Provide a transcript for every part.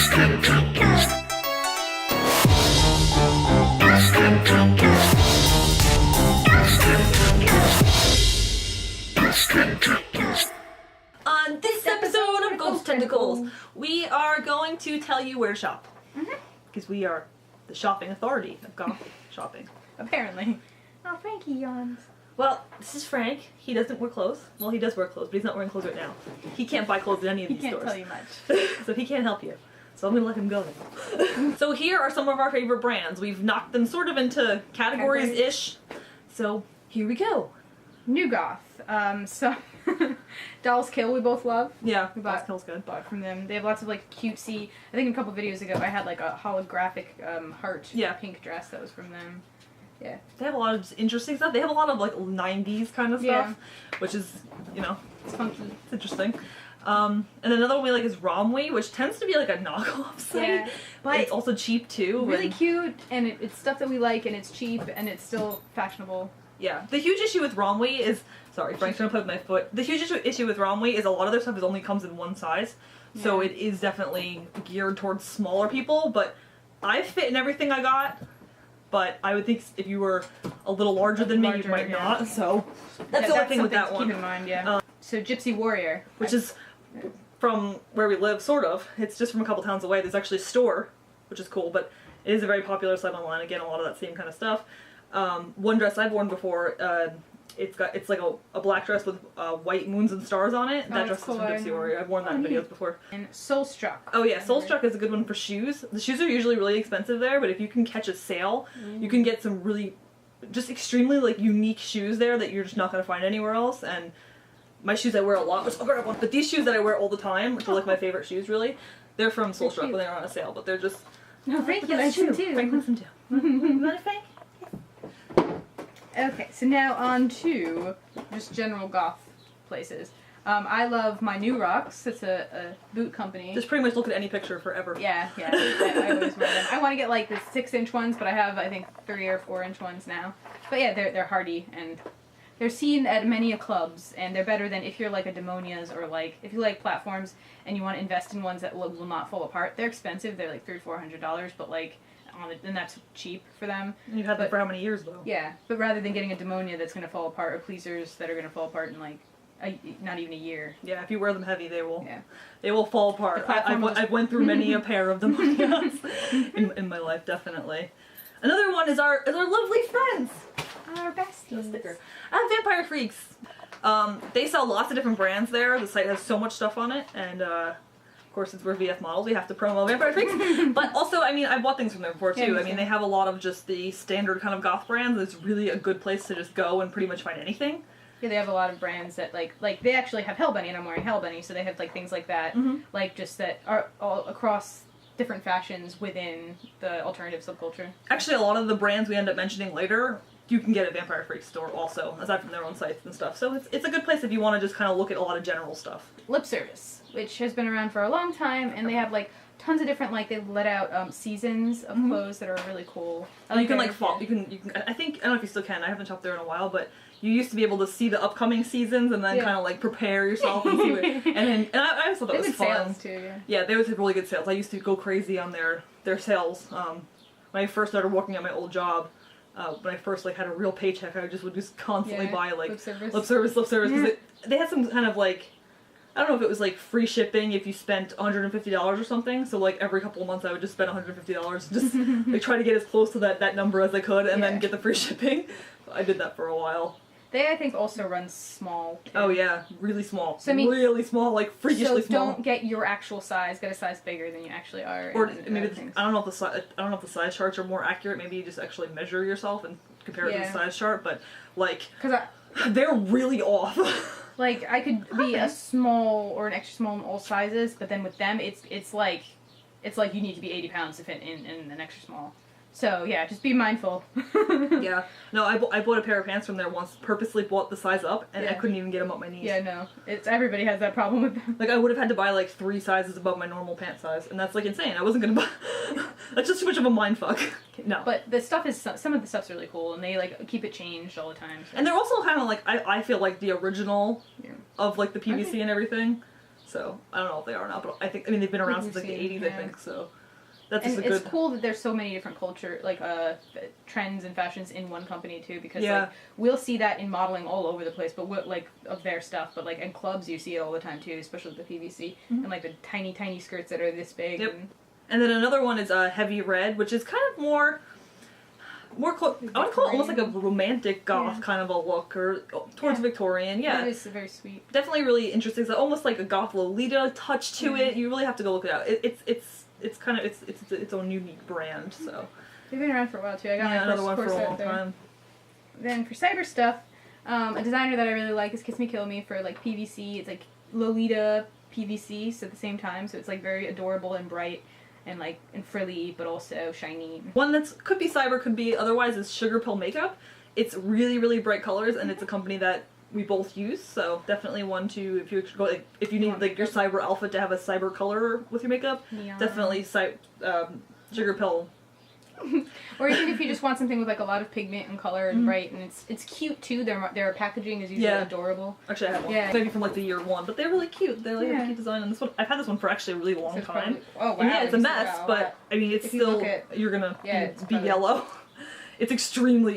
On this episode of Ghost Tentacles, we are going to tell you where to shop. Because we are the shopping authority of Gothic shopping. Apparently. Oh, Frankie yawns. Well, this is Frank. He doesn't wear clothes. Well, he does wear clothes, but he's not wearing clothes right now. He can't buy clothes at any of these stores. He can't tell you much. So he can't help you. So I'm going to let him go. So here are some of our favorite brands. We've knocked them sort of into categories-ish. So here we go. New Goth. So Doll's Kill we both love. Yeah, we Doll's Kill's good. Bought from them. They have lots of like cutesy. I think a couple videos ago I had like a holographic heart pink dress that was from them. Yeah. They have a lot of interesting stuff. They have a lot of like 90s kind of stuff, which is, you know, it's funky. It's interesting. And another one we like is Romwe, which tends to be like a knockoff site. Yeah, but it's also cheap too. Really cute, and it's stuff that we like, and it's cheap, and it's still fashionable. Yeah. The huge issue with Romwe is, sorry, Frank's gonna play with my foot. The huge issue with Romwe is a lot of their stuff only comes in one size. Yeah. So it is definitely geared towards smaller people, but I fit in everything I got. But I would think if you were a little larger than me, you might not. So that's the only thing with that one. Keep in mind, yeah. So Gypsy Warrior, which is from where we live, sort of. It's just from a couple towns away. There's actually a store, which is cool, but it is a very popular site online. Again, a lot of that same kind of stuff. One dress I've worn before, it's like a black dress with white moons and stars on it. That dress is from Gypsy Warrior. I've worn that in videos before. And Soulstruck. Oh yeah, Soulstruck is a good one for shoes. The shoes are usually really expensive there, but if you can catch a sale, you can get some really, just extremely like unique shoes there that you're just not going to find anywhere else. And my shoes I wear a lot, which I'll grab one. But these shoes that I wear all the time, which are like my favorite shoes really, they're from Soulstruck when they're on a sale, but they're just... No, Frank likes them too. Frank likes them too. You want it, Frank? Okay, so now on to just general goth places. I love my New Rocks. It's a boot company. Just pretty much look at any picture forever. Yeah. I always wear them. I want to get like the 6-inch ones, but I have I think 3 or 4-inch ones now. But yeah, they're hardy and they're seen at many clubs, and they're better than if you're like a Demonias or like if you like platforms and you want to invest in ones that will not fall apart. They're expensive. They're like $300-400, but like. And that's cheap for them. You've had them for how many years though? Yeah, but rather than getting a Demonia that's going to fall apart or pleasers that are going to fall apart in like not even a year. Yeah, if you wear them heavy, they will fall apart. I went through many a pair of Demonias in my life, definitely. Another one is our lovely friends, our besties. Sticker. Vampire Freaks. They sell lots of different brands there. The site has so much stuff on it, and of course, since we're VF models, we have to promo Vampire Freaks. But also, I mean, I bought things from there before too. I mean, they have a lot of just the standard kind of goth brands. It's really a good place to just go and pretty much find anything. Yeah, they have a lot of brands that like they actually have Hellbenny, and I'm wearing Hellbenny, so they have like things like that, like just that are all across different fashions within the alternative subculture. Actually, a lot of the brands we end up mentioning later, you can get at Vampire Freaks store also, aside from their own sites and stuff. So it's a good place if you want to just kind of look at a lot of general stuff. Lip Service, which has been around for a long time, and they have like tons of different they let out seasons of clothes that are really cool. You can like fall. You can. I don't know if you still can. I haven't shopped there in a while, but you used to be able to see the upcoming seasons and then kind of like prepare yourself and see what. And I also thought that was fun. Sales too. Yeah, they always have really good sales. I used to go crazy on their sales. When I first started working at my old job. When I first had a real paycheck, I would just constantly buy like lip service. Because they had some kind of like, I don't know if it was like free shipping if you spent $150 or something. So like every couple of months I would just spend $150, just like try to get as close to that number as I could, and then get the free shipping. I did that for a while. They, I think, also run small, too. Oh, yeah. Really small. So, I mean, really small, like freakishly small. So don't get your actual size. Get a size bigger than you actually are. Or maybe, I don't know if the size charts are more accurate. Maybe you just actually measure yourself and compare it to the size chart. But, like, they're really off. Like, I could be a small or an extra small in all sizes, but then with them, it's like you need to be 80 pounds to fit in an extra small. So, yeah, just be mindful. Yeah. No, I bought a pair of pants from there once, purposely bought the size up, and I couldn't even get them up my knees. Yeah, no. Everybody has that problem with them. Like, I would have had to buy, like, 3 sizes above my normal pant size, and that's, like, insane. I wasn't gonna buy... That's just too much of a mindfuck. No. But the stuff is... Some of the stuff's really cool, and they, like, keep it changed all the time. So. And they're also kind of, like, I feel like the original of, like, the PVC and everything. So I don't know if they are now, but I mean they've been around since like the 80s, I think. So that's just it's cool that there's so many different trends and fashions in one company too, because like we'll see that in modeling all over the place, but of their stuff, but like in clubs you see it all the time too, especially with the PVC and like the tiny skirts that are this big. Yep. And then another one is Heavy Red, which is kind of more I want to call it almost like a romantic goth kind of a look, or towards Victorian. Yeah, it is very sweet. Definitely really interesting. It's almost like a goth Lolita touch to it. You really have to go look it out. It's kind of its own unique brand. So they've been around for a while too. I got my another first one for a long time. Then for cyber stuff, a designer that I really like is Kiss Me Kill Me for like PVC. It's like Lolita PVC, so at the same time, so it's like very adorable and bright. And frilly, but also shiny. One that could be cyber, could be otherwise, is Sugar Pill Makeup. It's really, really bright colors, and it's a company that we both use. So definitely one to if you need like your cyber outfit to have a cyber color with your makeup. Definitely Sugar Pill. Or even if you just want something with like a lot of pigment and color and bright, and it's cute too. Their packaging is usually adorable. Actually, I have one. Maybe from like the year one, but they're really cute. They have a cute design, and this one I've had this one for actually a really long time. Oh wow! And it's a mess, but I mean it's still you're gonna be yellow. It's really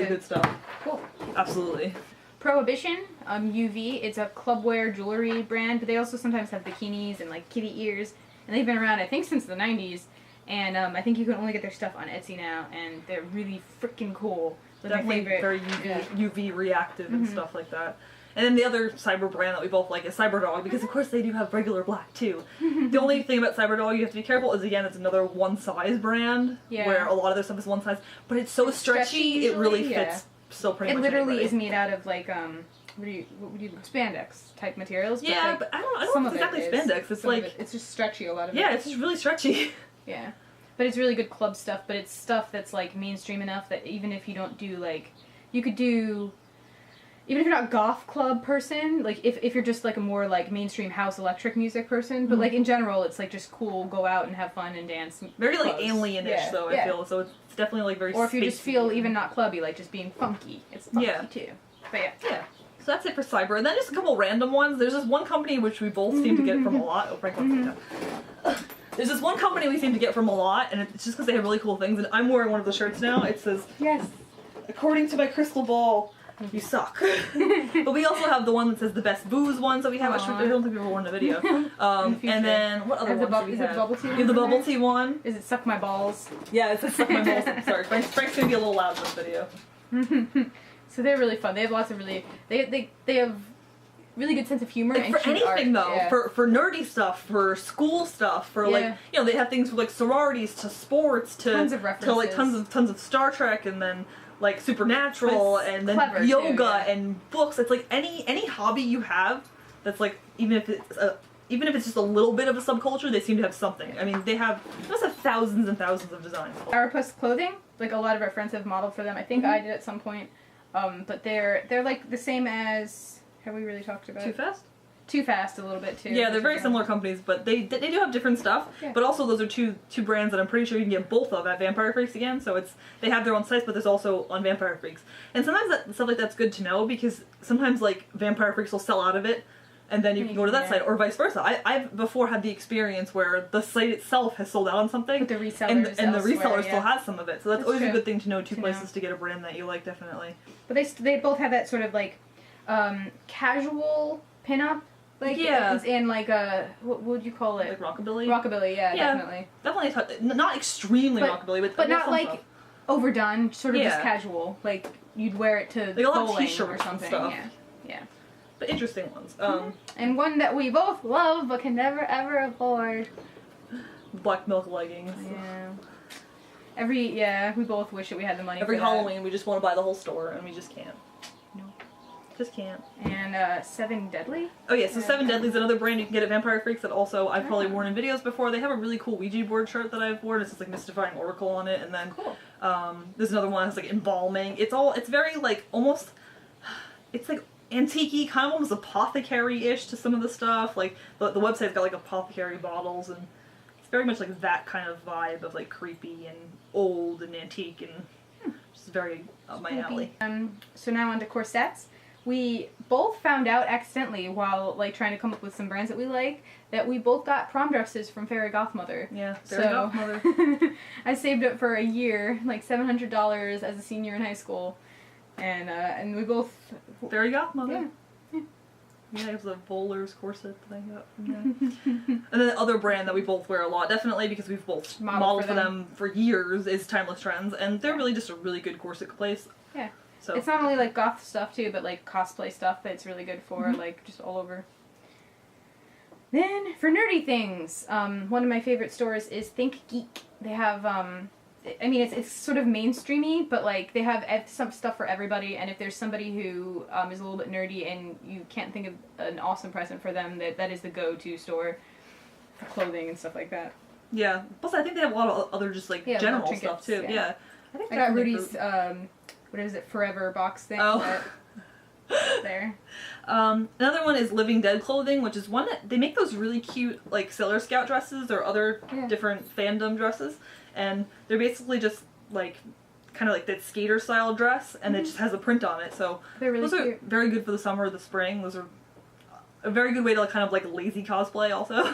good stuff. Cool. Absolutely. Prohibition, UV. It's a clubwear jewelry brand, but they also sometimes have bikinis and like kitty ears, and they've been around I think since the 90s. And I think you can only get their stuff on Etsy now, and they're really freaking cool. They're definitely very UV reactive and stuff like that. And then the other cyber brand that we both like is Cyberdog, because of course they do have regular black too. The only thing about Cyberdog you have to be careful is, again, it's another one size brand, where a lot of their stuff is one size, but it's so stretchy it really fits so pretty much. It literally anybody. Is made out of like what would you spandex type materials. But yeah, but I don't know if it's exactly spandex. It's like it's just stretchy. A lot of it. Yeah, it's just really stretchy. Yeah. But it's really good club stuff, but it's stuff that's like mainstream enough that even if you don't do like, you could do, even if you're not a goth club person, like if you're just like a more like mainstream house electric music person, but like in general it's like just cool, go out and have fun and dance. Very like alien-ish though, I feel, so it's definitely like very Or if you just feel even not clubby, like just being funky, it's funky too. But yeah. So that's it for cyber, and then just a couple random ones. There's this one company which we both seem to get from a lot. Oh, Frank wants to There's this one company we seem to get from a lot, and it's just because they have really cool things, and I'm wearing one of the shirts now. It says, according to my crystal ball, you suck. But we also have the one that says the best booze ones that we have. I don't think we've ever worn in a video. And then, what other ones do we have? Is it bubble tea? The bubble tea one. Is it suck my balls? Yeah, it says suck my balls. Sorry, Frank's going to be a little loud in this video. So they're really fun. They have lots of they have really good sense of humor and for anything art. Though, for nerdy stuff, for school stuff, for like they have things from like sororities to sports to tons of references. to like tons of Star Trek, and then like Supernatural, and then yoga and books. It's like any hobby you have that's like even if it's just a little bit of a subculture, they seem to have something. I mean, they must have thousands and thousands of designs. Sourpuss clothing, like a lot of our friends have modeled for them. I think I did at some point. But they're like the same as, have we really talked about Too Fast? Too Fast a little bit too. Yeah, they're very similar companies, but they do have different stuff. Yeah. But also those are two brands that I'm pretty sure you can get both of at Vampire Freaks again. So they have their own sites, but there's also on Vampire Freaks. And sometimes stuff like that's good to know, because sometimes like Vampire Freaks will sell out of it, and then you can go to that site, or vice versa. I've before had the experience where the site itself has sold out on something, but the resellers and the reseller still has some of it. So that's always true. A good thing to know. Two places to get a brand that you like, definitely. But they both have that sort of like casual pinup, like and like what would you call it? Like rockabilly. Rockabilly, definitely. Definitely not extremely rockabilly, but not like stuff. Overdone. Sort of just casual, like you'd wear it to like a lot of t-shirts or something. Stuff. Yeah. But interesting ones. And one that we both love but can never ever afford. Black milk leggings. Yeah. We both wish that we had the money. Every for Halloween, we just want to buy the whole store, and we just can't. No. Just can't. And Seven Deadly. Oh yeah, so Seven Deadly is another brand you can get at Vampire Freaks that also I've probably worn in videos before. They have a really cool Ouija board shirt that I've worn. It's just like mystifying oracle on it, and then there's another one that's like embalming. It's very like almost. It's like antique-y, kind of almost apothecary-ish to some of the stuff. Like, the website's got, like, apothecary bottles, and it's very much, like, that kind of vibe of, like, creepy and old and antique, and just very up my alley. So now on to corsets. we both found out accidentally while like trying to come up with some brands that we like that we both got prom dresses from Fairy Godmother. Yeah, Fairy Godmother. I saved up for a year, like $700 as a senior in high school, and we both Fairy Godmother. Yeah. Yeah, it was a Bowler's corset that I got from them. And then the other brand that we both wear a lot, definitely because we've both modeled for them for years, is Timeless Trends, and they're really just a really good corset place. Yeah. So it's not only like goth stuff too, but like cosplay stuff that it's really good for, like just all over. Then for nerdy things, one of my favorite stores is Think Geek. They have I mean, it's sort of mainstreamy, but like they have some stuff for everybody. And if there's somebody who is a little bit nerdy and you can't think of an awesome present for them, that is the go-to store for clothing and stuff like that. Yeah. Plus, I think they have a lot of other just like general trinkets, stuff too. Yeah. I got Rudy's what is it, Forever box thing. Oh. There. Another one is Living Dead clothing, which is one that they make those really cute like Sailor Scout dresses or other different fandom dresses. And they're basically just like kind of like that skater style dress, and it just has a print on it. So they're really those cute. are very good for the summer or the spring. Those are a very good way to like, kind of like lazy cosplay also.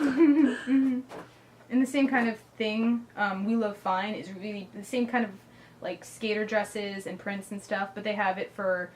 And the same kind of thing, We Love Fine is really the same kind of like skater dresses and prints and stuff, but they have it for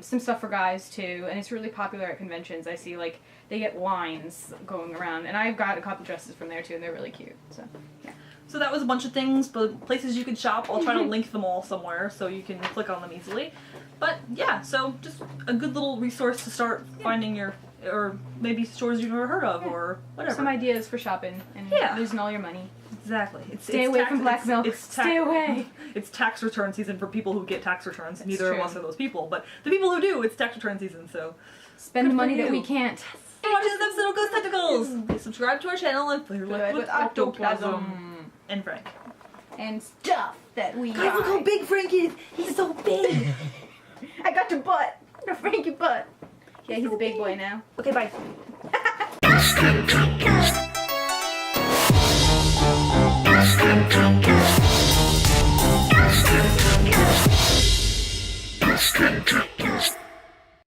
some stuff for guys too, and it's really popular at conventions. I see like they get lines going around, and I've got a couple dresses from there too, and they're really cute. So yeah. So that was a bunch of things, but places you could shop. I'll try to link them all somewhere so you can click on them easily. But yeah, so just a good little resource to start finding your, or maybe stores you've never heard of, or whatever. Some ideas for shopping and losing all your money. Exactly. Stay away from black milk. Stay away. It's tax return season for people who get tax returns. That's Neither of us are those people, but the people who do, it's tax return season, so spend the money that we can't. For watching this episode of Ghost Tentacles! Please subscribe to our channel and play with Octoplasm. And Frank. And stuff that we Guys, look how big Frank is! He's so big! I got your butt! The Frankie butt! Yeah, he's a big boy now. Okay, bye.